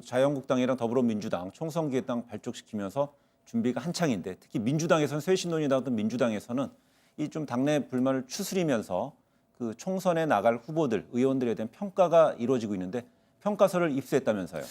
자유한국당이랑 더불어민주당 총선기획당 발족시키면서 준비가 한창인데 특히 민주당에서는 쇄신론이 나오던 민주당에서는 이 좀 당내 불만을 추스리면서 그 총선에 나갈 후보들, 의원들에 대한 평가가 이루어지고 있는데 평가서를 입수했다면서요.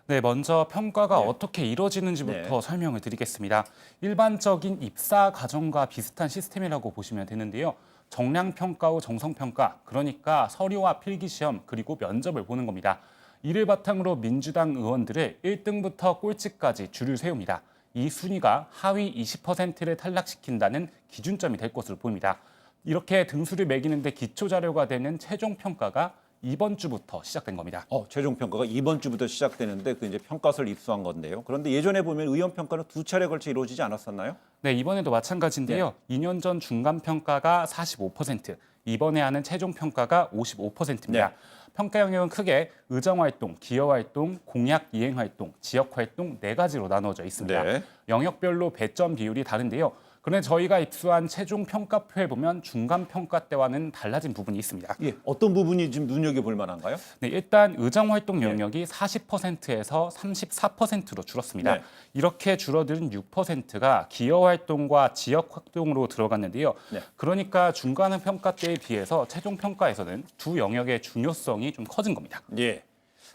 네, 먼저 평가가 네. 어떻게 이루어지는지부터 네. 설명을 드리겠습니다. 일반적인 입사 과정과 비슷한 시스템이라고 보시면 되는데요. 정량평가 후 정성평가, 그러니까 서류와 필기시험 그리고 면접을 보는 겁니다. 이를 바탕으로 민주당 의원들을 1등부터 꼴찌까지 줄을 세웁니다. 이 순위가 하위 20%를 탈락시킨다는 기준점이 될 것으로 보입니다. 이렇게 등수를 매기는데 기초 자료가 되는 최종 평가가 이번 주부터 시작된 겁니다. 최종 평가가 이번 주부터 시작되는데 그 이제 평가서를 입수한 건데요. 그런데 예전에 보면 의원 평가는 두 차례 걸쳐 이루어지지 않았었나요? 네, 이번에도 마찬가지인데요. 2년 전 중간 평가가 45%, 이번에 하는 최종 평가가 55%입니다. 네. 평가 영역은 크게 의정활동, 기여활동, 공약 이행활동, 지역활동 네 가지로 나눠져 있습니다. 네. 영역별로 배점 비율이 다른데요. 그런데 저희가 입수한 최종 평가표에 보면 중간 평가 때와는 달라진 부분이 있습니다. 예, 어떤 부분이 좀 눈여겨볼 만한가요? 네, 일단 의정활동 영역이 40%에서 34%로 줄었습니다. 네. 이렇게 줄어든 6%가 기여활동과 지역활동으로 들어갔는데요. 네. 그러니까 중간 평가 때에 비해서 최종 평가에서는 두 영역의 중요성이 좀 커진 겁니다. 예.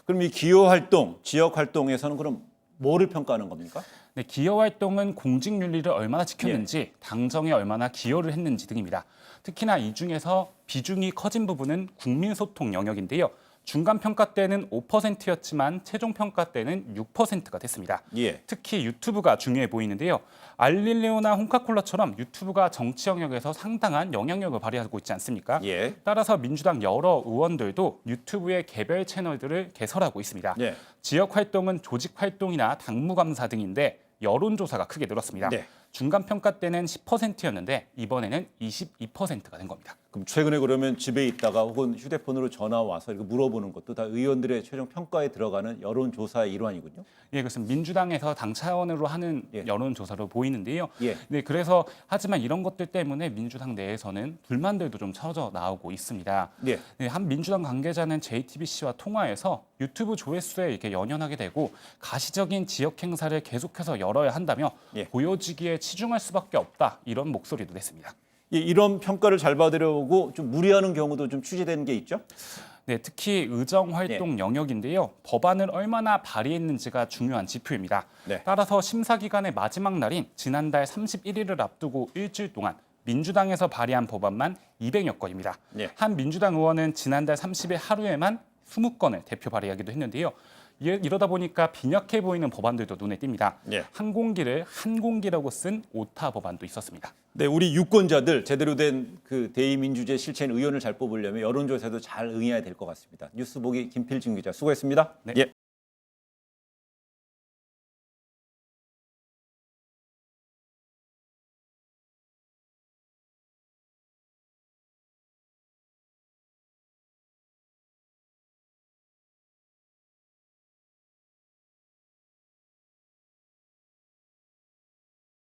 그럼 이 기여 활동, 지역 활동에서는 그럼 뭐를 평가하는 겁니까? 네, 기여활동은 공직윤리를 얼마나 지켰는지, 당정에 얼마나 기여를 했는지 등입니다. 특히나 이 중에서 비중이 커진 부분은 국민소통 영역인데요. 중간평가 때는 5%였지만 최종평가 때는 6%가 됐습니다. 예. 특히 유튜브가 중요해 보이는데요. 알릴레오나 홍카콜라처럼 유튜브가 정치 영역에서 상당한 영향력을 발휘하고 있지 않습니까? 예. 따라서 민주당 여러 의원들도 유튜브의 개별 채널들을 개설하고 있습니다. 예. 지역 활동은 조직 활동이나 당무감사 등인데 여론조사가 크게 늘었습니다. 네. 중간평가 때는 10%였는데 이번에는 22%가 된 겁니다. 그럼 최근에 그러면 집에 있다가 혹은 휴대폰으로 전화 와서 이렇게 물어보는 것도 다 의원들의 최종 평가에 들어가는 여론조사의 일환이군요. 예, 그렇습니다. 민주당에서 당 차원으로 하는 예. 여론조사로 보이는데요. 예. 네, 그래서 하지만 이런 것들 때문에 민주당 내에서는 불만들도 좀 터져 나오고 있습니다. 예. 네, 한 민주당 관계자는 JTBC와 통화에서 유튜브 조회수에 이렇게 연연하게 되고 가시적인 지역 행사를 계속해서 열어야 한다며 예. 보여지기에 치중할 수밖에 없다 이런 목소리도 냈습니다. 예, 이런 평가를 잘 받으려고 좀 무리하는 경우도 좀 취재되는 게 있죠? 네, 특히 의정활동 영역인데요. 법안을 얼마나 발의했는지가 중요한 지표입니다. 네. 따라서 심사 기간의 마지막 날인 지난달 31일을 앞두고 일주일 동안 민주당에서 발의한 법안만 200여 건입니다. 네. 한 민주당 의원은 지난달 30일 하루에만 20건을 대표 발의하기도 했는데요. 이러다 보니까 빈약해 보이는 법안들도 눈에 띕니다. 네. 항공기를 한공기라고 쓴 오타 법안도 있었습니다. 네, 우리 유권자들 제대로 된 그 대의민주주의 실천 의원을 잘 뽑으려면 여론조사도 잘 응해야 될 것 같습니다. 뉴스보기 김필진 기자 수고했습니다. 네. 예.